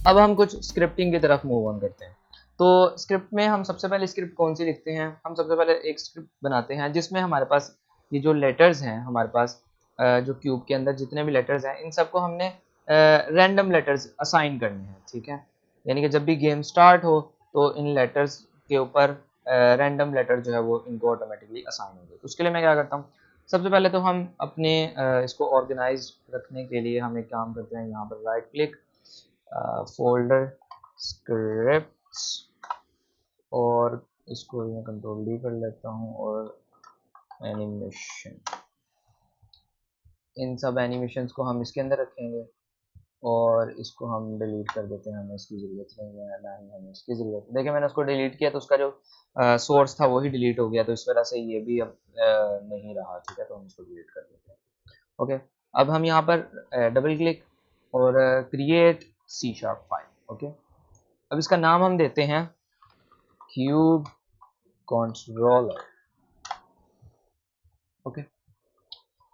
अब हम कुछ स्क्रिप्टिंग की तरफ मूव ऑन करते हैं। तो स्क्रिप्ट में हम सबसे पहले स्क्रिप्ट कौन सी लिखते हैं, हम सबसे पहले एक स्क्रिप्ट बनाते हैं जिसमें हमारे पास ये जो लेटर्स हैं हमारे पास जो क्यूब के अंदर जितने भी लेटर्स हैं इन सबको हमने रैंडम लेटर्स असाइन करने हैं, ठीक है। यानी कि जब भी गेम स्टार्ट हो तो इन लेटर्स के ऊपर रैंडम लेटर जो है वो इनको ऑटोमेटिकली असाइन होंगे। तो उसके लिए मैं क्या करता हूँ, सबसे पहले तो हम अपने इसको ऑर्गेनाइज रखने के लिए हम एक काम करते हैं, यहाँ पर राइट क्लिक, फोल्डर स्क्रिप्ट्स, और इसको मैं कंट्रोल डी कर लेता हूँ, और एनिमेशन, इन सब एनिमेशंस को हम इसके अंदर रखेंगे और इसको हम डिलीट कर देते हैं, हमें इसकी ज़रूरत नहीं है, ना ही हमें इसकी ज़रूरत है। देखिए मैंने उसको डिलीट किया तो उसका जो सोर्स था वही डिलीट हो गया, तो इस वजह से ये भी अब नहीं रहा, ठीक है। तो हम इसको डिलीट कर देते हैं। ओके, अब हम यहाँ पर डबल क्लिक और create C sharp file. Okay, अब इसका नाम हम देते हैं क्यूब कंट्रोलर। ओके,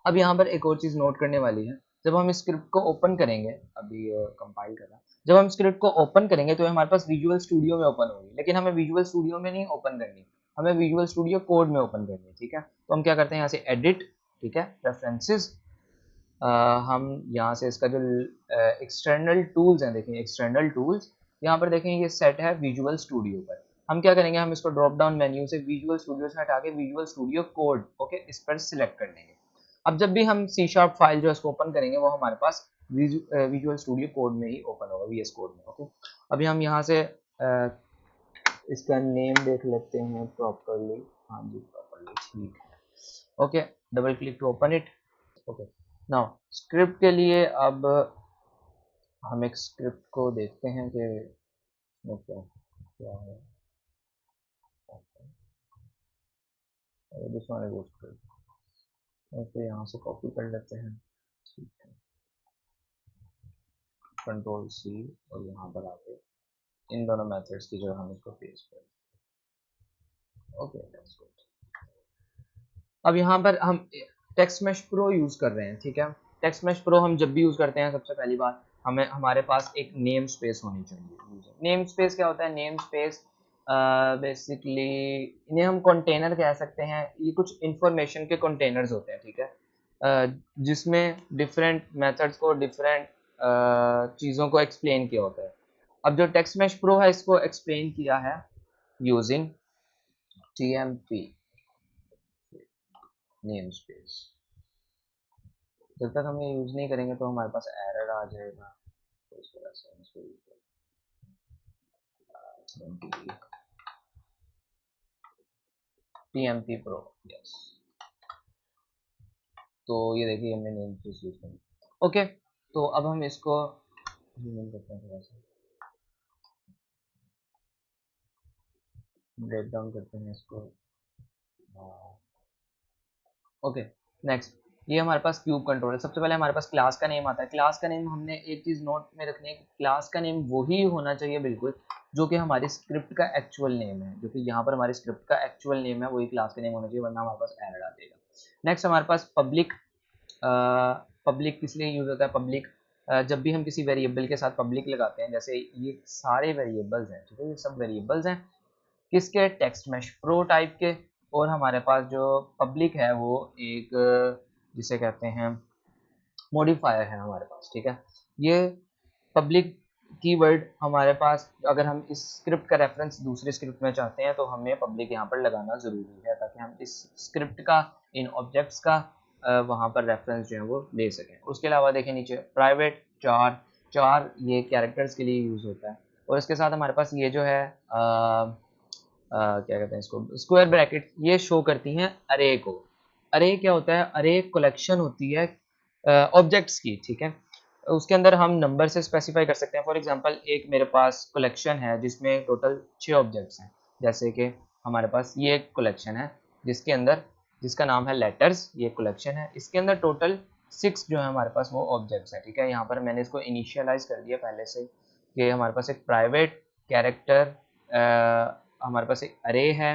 अब यहाँ पर एक और चीज़ नोट करने वाली है, जब हम स्क्रिप्ट को ओपन करेंगे, अभी कंपाइल कर रहा, जब हम स्क्रिप्ट को ओपन करेंगे तो हमारे पास विजुअल स्टूडियो में ओपन होगी, लेकिन हमें विजुअल स्टूडियो में नहीं ओपन करनी, हमें विजुअल स्टूडियो कोड में ओपन करनी है, ठीक है। तो हम क्या करते हैं, यहाँ से एडिट, ठीक है, प्रेफरेंसेस, हम यहाँ से इसका जो एक्सटर्नल टूल्स हैं, देखें एक्सटर्नल टूल्स, यहाँ पर देखें ये सेट है विजुअल स्टूडियो पर। हम क्या करेंगे, हम इसको ड्रॉप डाउन मेन्यू से विजुअल स्टूडियो से हटा के विजुअल स्टूडियो कोड, ओके, इस पर सिलेक्ट कर लेंगे। अब जब भी हम सी शार्प फाइल जो है इसको ओपन करेंगे वो हमारे पास विजुअल स्टूडियो कोड में ही ओपन होगा, वीएस कोड में। ओके, अभी हम यहाँ से इसका नेम देख लेते हैं प्रॉपरली, हाँ जी प्रॉपरली, ठीक है। Okay, double click to open it. Okay, now script के लिए अब हम एक स्क्रिप्ट को देखते हैं कि क्या क्या है। दिस वन इज स्क्रिप्ट, तो यहाँ से कॉपी कर लेते हैं, ठीक है, कंट्रोल सी, और यहाँ पर आके इन दोनों मेथड्स की जगह हम इसको पेस्ट करें। Okay, that's good. अब यहाँ पर हम टेक्स्ट मैश प्रो यूज़ कर रहे हैं, ठीक है। टेक्स्ट मैश प्रो हम जब भी यूज़ करते हैं, सबसे पहली बात हमें हमारे पास एक नेम स्पेस होनी चाहिए। नेम स्पेस क्या होता है, नेम स्पेस बेसिकली इन्हें हम कंटेनर कह सकते हैं, ये कुछ इंफॉर्मेशन के कंटेनर्स होते हैं, ठीक है, जिसमें डिफरेंट मेथड्स को, डिफरेंट चीज़ों को एक्सप्लेन किया होता है। अब जो टेक्स्ट मैश प्रो है इसको एक्सप्लेन किया है यूजिंग TMP नेम स्पेस। जब तक हम ये यूज़ नहीं करेंगे तो हमारे पास एरर आ जाएगा, तो इस वजह से हम इसको यूज़ करेंगे TMP प्रो, यस। तो ये देखिए हमने नेम स्पेस यूज़ किया। ओके, तो अब हम इसको जूम करते हैं, थोड़ा सा ब्रेक डाउन करते हैं इसको। ओके, नेक्स्ट, ये हमारे पास क्यूब कंट्रोलर। सबसे पहले हमारे पास क्लास का नेम आता है। क्लास का नेम हमने एक चीज़ नोट में रखनी है, क्लास का नेम वही होना चाहिए बिल्कुल जो कि हमारी स्क्रिप्ट का एक्चुअल नेम है, जो कि यहाँ पर हमारी स्क्रिप्ट का एक्चुअल नेम है वही क्लास का नेम होना चाहिए, वरना हमारे पास एरर आ जाएगा। नेक्स्ट हमारे पास पब्लिक, पब्लिक किस लिए यूज़ होता है, पब्लिक जब भी हम किसी वेरिएबल के साथ पब्लिक लगाते हैं, जैसे ये सारे वेरिएबल्स हैं, ठीक है, ये सब वेरिएबल्स हैं किसके, टेक्स्ट मैश प्रो टाइप के, और हमारे पास जो पब्लिक है वो एक जिसे कहते हैं मॉडिफायर है हमारे पास, ठीक है। ये पब्लिक कीवर्ड हमारे पास, अगर हम इस स्क्रिप्ट का रेफरेंस दूसरे स्क्रिप्ट में चाहते हैं तो हमें पब्लिक यहाँ पर लगाना ज़रूरी है, ताकि हम इस स्क्रिप्ट का, इन ऑब्जेक्ट्स का वहाँ पर रेफरेंस जो है वो ले सकें। उसके अलावा देखें नीचे प्राइवेट चार, चार ये कैरेक्टर्स के लिए यूज़ होता है, और इसके साथ हमारे पास ये जो है क्या कहते हैं इसको, स्क्वायर ब्रैकेट, ये शो करती हैं अरे को। अरे क्या होता है, अरे कलेक्शन होती है ऑब्जेक्ट्स की, ठीक है। उसके अंदर हम नंबर से स्पेसिफाई कर सकते हैं। फॉर एग्जांपल एक मेरे पास कलेक्शन है जिसमें टोटल 6 ऑब्जेक्ट्स हैं, जैसे कि हमारे पास ये एक कलेक्शन है जिसके अंदर, जिसका नाम है लेटर्स, ये कलेक्शन है, इसके अंदर टोटल 6 जो है हमारे पास वो ऑब्जेक्ट्स हैं, ठीक है। यहाँ पर मैंने इसको इनिशियलाइज कर दिया पहले से कि हमारे पास एक प्राइवेट कैरेक्टर, हमारे पास एक अरे है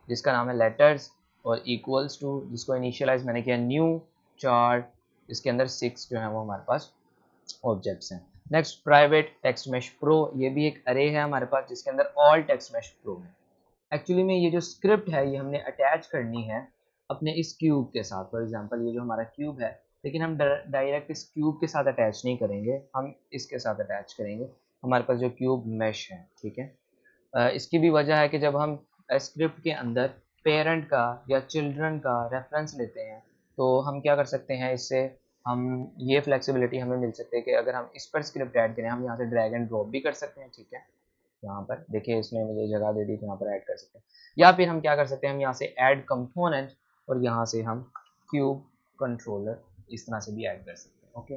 जिसका नाम है लेटर्स, और इक्वल्स टू, जिसको इनिशियलाइज मैंने किया न्यू चार्ट, इसके अंदर 6 जो है वो हमारे पास ऑब्जेक्ट्स हैं। Next private text mesh pro, ये भी एक अरे है हमारे पास जिसके अंदर ऑल टेक्स्ट मैश प्रो है। एक्चुअली में ये जो स्क्रिप्ट है ये हमने अटैच करनी है अपने इस क्यूब के साथ। फॉर एग्जांपल ये जो हमारा क्यूब है, लेकिन हम डायरेक्ट इस क्यूब के साथ अटैच नहीं करेंगे, हम इसके साथ अटैच करेंगे हमारे पास जो क्यूब मैश है, ठीक है। इसकी भी वजह है कि जब हम स्क्रिप्ट के अंदर पेरेंट का या चिल्ड्रन का रेफरेंस लेते हैं तो हम क्या कर सकते हैं, इससे हम ये फ्लेक्सिबिलिटी हमें मिल सकती है कि अगर हम इस पर स्क्रिप्ट ऐड करें, हम यहाँ से ड्रैग एंड ड्रॉप भी कर सकते हैं, ठीक है। यहाँ पर देखिए इसने मुझे जगह दे दी तो यहाँ पर ऐड कर सकते हैं, या फिर हम क्या कर सकते हैं, हम यहाँ से ऐड कंपोनेंट और यहाँ से हम क्यूब कंट्रोलर इस तरह से भी ऐड कर सकते हैं। ओके,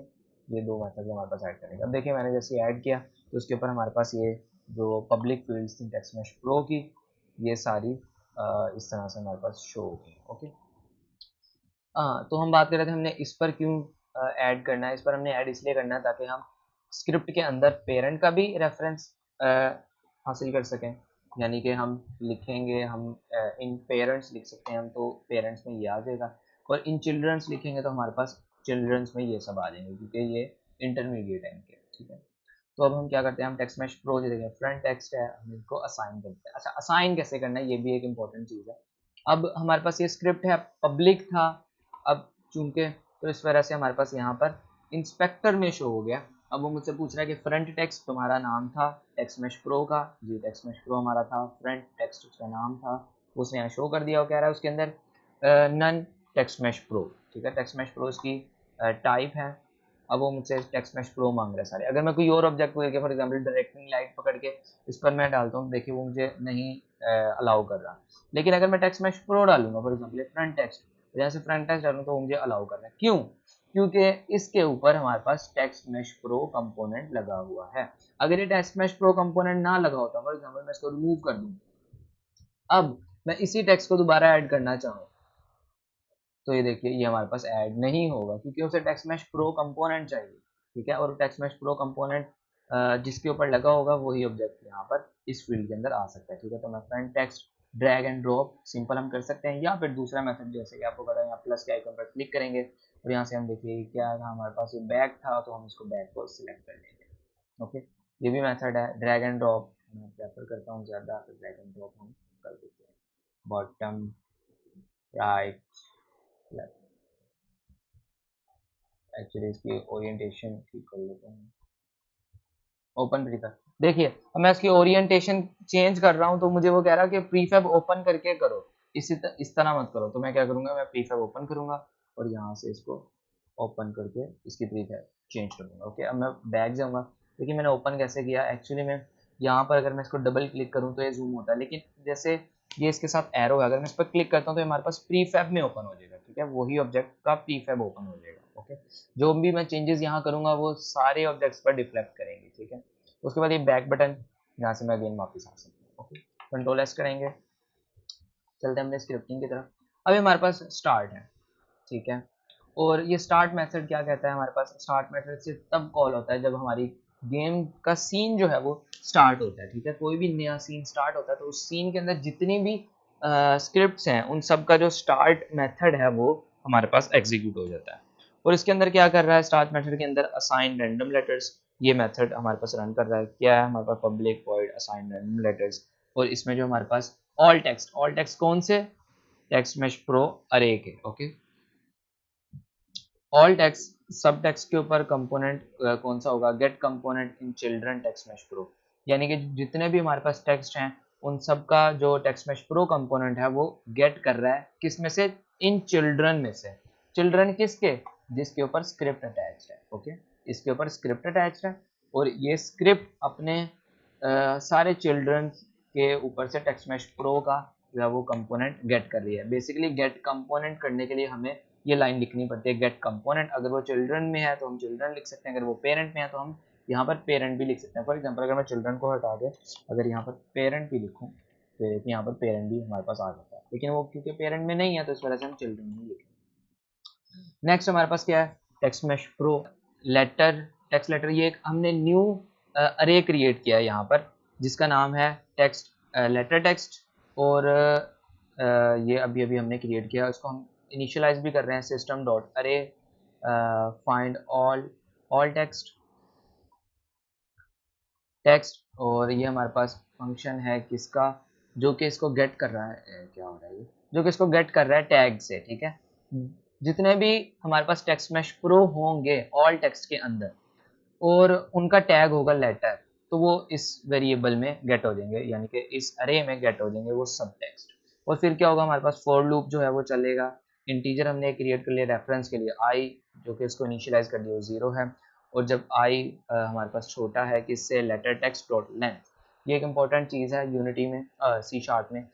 ये दो मेथड हमारे पास ऐड करेंगे। अब देखिए मैंने जैसे ऐड किया तो उसके ऊपर हमारे पास ये जो पब्लिक फील्ड्स थी टेक्स्ट मैश प्रो की, ये सारी इस तरह से हमारे पास शो हो गई। ओके, हाँ तो हम बात कर रहे थे हमने इस पर क्यों ऐड करना है। इस पर हमने ऐड इसलिए करना है ताकि हम स्क्रिप्ट के अंदर पेरेंट का भी रेफरेंस हासिल कर सकें, यानी कि हम लिखेंगे, हम इन पेरेंट्स लिख सकते हैं हम, तो पेरेंट्स में ये आ जाएगा, और इन चिल्ड्रंस लिखेंगे तो हमारे पास चिल्ड्रंस में ये सब आ जाएंगे क्योंकि ये इंटरमीडिएट है इनके, ठीक है। तो अब हम क्या करते हैं, हम टेक्स्ट मैश प्रो जो देखें फ्रंट टेक्स्ट है, हम इनको असाइन करते हैं। अच्छा, असाइन कैसे करना है ये भी एक इंपॉर्टेंट चीज़ है। अब हमारे पास ये स्क्रिप्ट है, पब्लिक था, अब चूंकि तो इस वजह से हमारे पास यहाँ पर इंस्पेक्टर में शो हो गया। अब वो मुझसे पूछ रहा है कि फ्रंट टेक्स्ट तुम्हारा नाम था टेक्स्ट मैश प्रो का, जी टेक्स्ट मैश प्रो हमारा था, फ्रंट टेक्स्ट उसका नाम था, उसने यहाँ शो कर दिया। वो कह रहा है उसके अंदर नन टेक्स्ट मैश प्रो, ठीक है, टेक्स्ट मैश प्रो इसकी टाइप है। अब वो मुझसे टेक्स्ट मैश प्रो मांग रहा है सारे। अगर मैं कोई और ऑब्जेक्ट लेके फॉर एग्जांपल डायरेक्टिंग लाइट पकड़ के इस पर मैं डालता हूँ, देखिए वो मुझे नहीं अलाउ कर रहा। लेकिन अगर मैं टेक्स्ट मैश प्रो डालूंगा फॉर एग्जांपल फ्रंट टेक्स्ट, जैसे फ्रंट टेक्स्ट डालूँ तो मुझे अलाउ कर रहा है। क्यों? क्योंकि इसके ऊपर हमारे पास टेक्स्ट मैश प्रो कंपोनेंट लगा हुआ है। अगर ये टेक्स्ट मैश प्रो कंपोनेंट ना लगा होता, फॉर एग्जांपल मैं इसको रिमूव कर दूं, अब मैं इसी टेक्स्ट को दोबारा ऐड करना चाहूँ तो ये देखिए ये हमारे पास ऐड नहीं होगा क्योंकि उसे टेक्स्ट मैश प्रो कंपोनेंट चाहिए, ठीक है। और टेक्स्ट मैश प्रो कंपोनेंट जिसके ऊपर लगा होगा वही ऑब्जेक्ट यहाँ पर इस फील्ड के अंदर आ सकता है, ठीक है। तो मैं front text drag and drop simple हम कर सकते हैं, या फिर दूसरा मेथड जैसे कि आपको पता है यहाँ प्लस के आइकन पर क्लिक करेंगे और यहाँ से हम देखिए क्या था, हमारे पास ये बैग था तो हम इसको बैग को सिलेक्ट कर लेंगे। ओके, ये भी मेथड है ड्रैग एंड ड्रॉप, मैं प्रेफर करता हूँ ज़्यादा, तो ड्रैग एंड ड्रॉप हम कर देते हैं बॉटम राइट लेफ्ट। एक्चुअली इसकी ओरिएंटेशन ठीक कर लेते हैं, ओपन प्रीफैब। देखिए अब मैं इसकी ओरिएंटेशन चेंज कर रहा हूँ तो मुझे वो कह रहा है कि प्रीफैब ओपन करके करो, इस तरह मत करो। तो मैं क्या करूँगा, मैं प्रीफैब ओपन करूँगा और यहाँ से इसको ओपन करके इसकी प्रीफैब चेंज कर दूँगा। ओके, अब मैं बैक जाऊँगा। देखिए मैंने ओपन कैसे किया, एक्चुअली में यहाँ पर अगर मैं इसको डबल क्लिक करूँ तो ये जूम होता है, लेकिन जैसे ये इसके साथ एरो है, अगर मैं इस पर क्लिक करता हूँ तो हमारे पास प्रीफैब में ओपन हो जाएगा, ठीक है, वही ऑब्जेक्ट का प्रीफैब ओपन हो जाएगा। ओके, जो भी मैं चेंजेस यहाँ करूँगा वो सारे ऑब्जेक्ट्स पर डिफ्लेक्ट करेंगे, ठीक है। उसके बाद ये बैक बटन, यहाँ से मैं अगेन वापस आ सकता हूँ। ओके, कंट्रोल एस करेंगे, चलते हैं अपने स्क्रिप्टिंग की तरफ। अभी हमारे पास स्टार्ट है, ठीक है। और ये स्टार्ट मेथड क्या कहता है, हमारे पास स्टार्ट मेथड से तब कॉल होता है जब हमारी गेम का सीन जो है वो स्टार्ट होता है, ठीक है। कोई भी नया सीन स्टार्ट होता है तो उस सीन के अंदर जितनी भी स्क्रिप्ट्स हैं उन सब का जो स्टार्ट मेथड है वो हमारे पास एग्जीक्यूट हो जाता है। और इसके अंदर क्या कर रहा है, स्टार्ट मेथड के अंदर असाइन रैंडम लेटर्स, ये मेथड हमारे पास रन कर रहा है। क्या है हमारे पास, public void assign random letters. और इसमें जो हमारे पास ऑल टेक्स्ट कौन से, टेक्स्ट मैश प्रो अरे के। ओके, ऑल टेक्स्ट सब टेक्स्ट के ऊपर कंपोनेंट कौन सा होगा, get component in children text mesh pro, यानी कि जितने भी हमारे पास टेक्स्ट हैं उन सब का जो टेक्स्ट मैश प्रो कंपोनेंट है वो गेट कर रहा है किस में से, इन चिल्ड्रन में से। चिल्ड्रन किसके, जिसके ऊपर स्क्रिप्ट अटैच्ड है। ओके, इसके ऊपर स्क्रिप्ट अटैच्ड है और ये स्क्रिप्ट अपने सारे चिल्ड्रन के ऊपर से टेक्स्ट मैश प्रो का जो है वो कंपोनेंट गेट कर रही है। बेसिकली गेट कंपोनेंट करने के लिए हमें ये लाइन लिखनी पड़ती है, गेट कंपोनेंट। अगर वो चिल्ड्रन में है तो हम चिल्ड्रन लिख सकते हैं, अगर वो पेरेंट में है तो हम यहाँ पर पेरेंट भी लिख सकते हैं। फॉर एग्जांपल अगर मैं चिल्ड्रन को हटा के अगर यहाँ पर पेरेंट भी लिखूँ तो यहाँ पर पेरेंट भी हमारे पास आ जाता है, लेकिन वो क्योंकि पेरेंट में नहीं है तो इस वजह से हम चिल्ड्रन ही लिखेंगे। नेक्स्ट हमारे पास क्या है, text mesh pro letter, text letter. ये एक हमने न्यू अरे क्रिएट किया है यहाँ पर जिसका नाम है टेक्स्ट लेटर टेक्स्ट। और ये अभी अभी हमने क्रिएट किया, उसको हम इनिशियलाइज भी कर रहे हैं सिस्टम डॉट अरे फाइंड ऑल टेक्स्ट। टेक्स्ट, और ये हमारे पास फंक्शन है किसका, जो कि इसको गेट कर रहा है, क्या हो रहा है ये, जो कि इसको गेट कर रहा है टैग से, ठीक है। जितने भी हमारे पास टेक्स्ट मैश प्रो होंगे ऑल टेक्स्ट के अंदर और उनका टैग होगा लेटर, तो वो इस वेरिएबल में गेट हो जाएंगे, यानी कि इस अरे में गेट हो जाएंगे वो सब टेक्स्ट। और फिर क्या होगा, हमारे पास फॉर लूप जो है वो चलेगा। इंटीजर हमने क्रिएट कर लिया रेफरेंस के लिए आई, जो कि इसको इनिशियलाइज कर दिया 0 है। और जब आई हमारे पास छोटा है किससे, लेटर टेक्स्ट डॉट लेंथ, ये एक इंपॉर्टेंट चीज़ है यूनिटी में, सी शार्प में।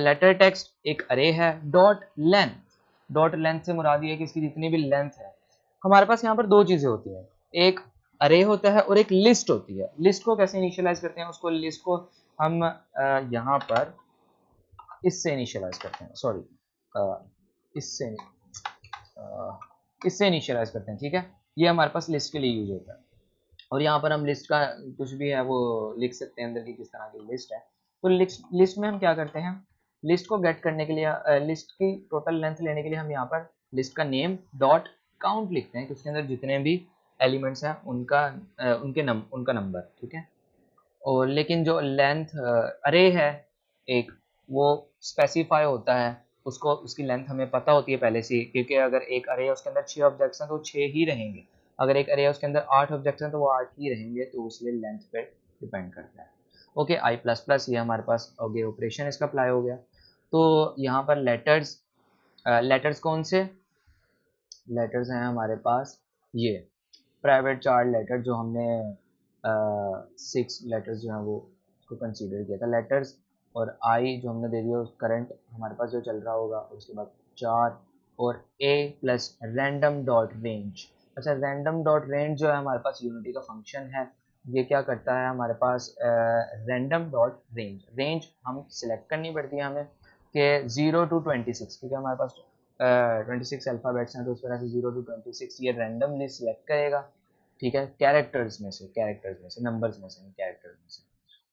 लेटर टेक्स्ट एक अरे है, डॉट लेंथ से मुराद ये है कि इसकी जितनी भी लेंथ है। हमारे पास यहाँ पर दो चीज़ें होती हैं, एक अरे होता है और एक लिस्ट होती है। लिस्ट को कैसे इनिशियलाइज करते हैं, उसको लिस्ट को हम यहाँ पर इससे इनिशियलाइज करते हैं, सॉरी इससे इससे इनिशियलाइज करते हैं, ठीक है। ये हमारे पास लिस्ट के लिए यूज होता है। और यहाँ पर हम लिस्ट का कुछ भी है वो लिख सकते हैं अंदर की किस तरह की लिस्ट है। तो लिस्ट में हम क्या करते हैं, लिस्ट को गेट करने के लिए, लिस्ट की टोटल लेंथ लेने के लिए हम यहाँ पर लिस्ट का नेम डॉट काउंट लिखते हैं कि उसके अंदर जितने भी एलिमेंट्स हैं उनका उनका नंबर, ठीक है। और लेकिन जो लेंथ अरे है एक, वो स्पेसिफाई होता है, उसको उसकी लेंथ हमें पता होती है पहले से, क्योंकि अगर एक अरे है उसके अंदर 6 ऑब्जेक्ट्स हैं तो 6 ही रहेंगे, अगर एक अरे है उसके अंदर 8 ऑब्जेक्ट्स हैं तो वो 8 ही रहेंगे, तो उसलिए लेंथ पे डिपेंड करता है। ओके, आई प्लस प्लस ये हमारे पास हो गया, ऑपरेशन इसका अप्लाई हो गया। तो यहाँ पर लेटर्स कौन से लेटर्स हैं हमारे पास, ये प्राइवेट चार्ट लेटर जो हमने 6 लेटर्स जो हैं वो उसको कंसीडर किया था लेटर्स, और आई जो हमने दे दिया करंट हमारे पास जो चल रहा होगा, उसके बाद 4 और ए प्लस रैंडम डॉट रेंज। अच्छा, रैंडम डॉट रेंज जो है हमारे पास यूनिटी का फंक्शन है, ये क्या करता है हमारे पास, रैंडम डॉट रेंज हम सिलेक्ट करनी पड़ती है हमें कि 0 to 26, क्योंकि हमारे पास 26 अल्फ़ाबेट्स हैं, तो उस तरह से 0 to 26 ये रैंडमली सिलेक्ट करेगा, ठीक है, कैरेक्टर्स में से नंबर्स में से, कैरेक्टर्स में से,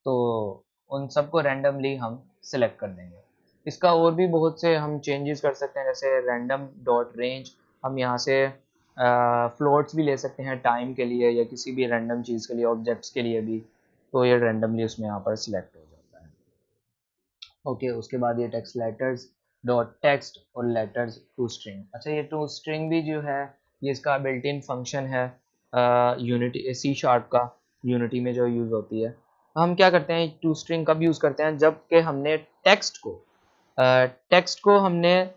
तो उन सबको रैंडमली हम सिलेक्ट कर देंगे। इसका और भी बहुत से हम चेंजेस कर सकते हैं, जैसे रैंडम डॉट रेंज हम यहाँ से फ्लोट्स भी ले सकते हैं टाइम के लिए या किसी भी रैंडम चीज़ के लिए, ऑब्जेक्ट्स के लिए भी, तो ये रैंडमली उसमें यहाँ पर सिलेक्ट हो जाता है। ओके, उसके बाद ये टेक्स्ट लेटर्स डॉट टेक्स्ट और लेटर्स टू स्ट्रिंग। अच्छा, ये टू स्ट्रिंग भी जो है ये इसका बिल्ट इन फंक्शन है यूनिटी सी शार्प का, यूनिटी में जो यूज़ होती है। हम क्या करते हैं, टू स्ट्रिंग कब यूज़ करते हैं, जब कि हमने टेक्स्ट को हमने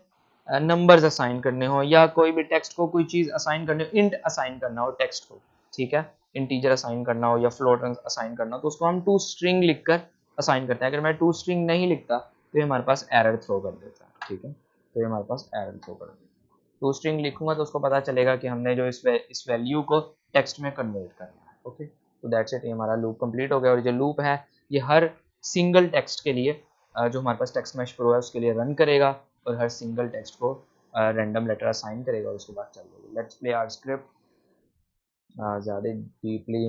नंबर्स असाइन करने हो, या कोई भी टेक्स्ट को कोई चीज़ असाइन करने हो, इंट असाइन करना हो टेक्स्ट को, ठीक है, इंटीजर असाइन करना हो या फ्लोट असाइन करना हो, तो उसको हम टू स्ट्रिंग लिखकर असाइन करते हैं। अगर मैं टू स्ट्रिंग नहीं लिखता तो ये हमारे पास एरर थ्रो कर देता है, ठीक है, तो ये हमारे पास एरर थ्रो कर देता है। टू स्ट्रिंग लिखूंगा तो उसको पता चलेगा कि हमने जो इस वैल्यू को टेक्स्ट में कन्वर्ट करना है। ओके, तो दैट्स इट, ये हमारा लूप कंप्लीट हो गया। और जो लूप है ये हर सिंगल टेक्स्ट के लिए जो हमारे पास टेक्स्ट मैश प्रो है उसके लिए रन करेगा, और हर सिंगल टेक्स्ट को रैंडम लेटर असाइन करेगा और उसके बाद चल जाएगा। Let's play our script. ज़्यादा डीपली,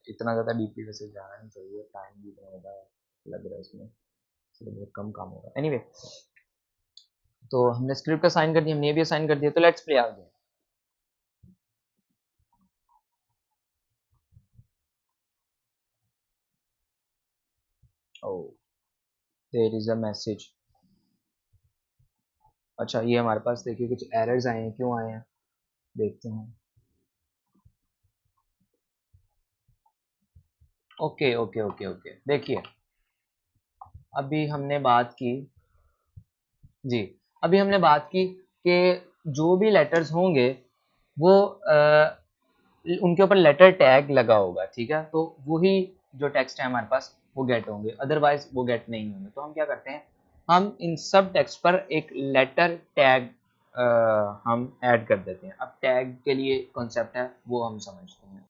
इतना ज़्यादा डीपली वैसे जाना नहीं चाहिए, टाइम भी इतना ज़्यादा लग रहा है इसमें, इसलिए बहुत कम काम होगा। एनीवे, तो हमने स्क्रिप्ट असाइन कर दी, हमने ये भी असाइन कर दिया, तो let's play our game. Oh, there is a message. अच्छा, ये हमारे पास देखिए कुछ एरर्स आए हैं, क्यों आए हैं देखते हैं। ओके ओके ओके ओके, देखिए अभी हमने बात की, जी अभी हमने बात की कि जो भी लेटर्स होंगे वो उनके ऊपर लेटर टैग लगा होगा, ठीक है, तो वही जो टेक्स्ट है हमारे पास वो गेट होंगे, अदरवाइज वो गेट नहीं होंगे। तो हम क्या करते हैं, हम इन सब टेक्स्ट पर एक लेटर टैग हम ऐड कर देते हैं। अब टैग के लिए कॉन्सेप्ट है वो हम समझते हैं।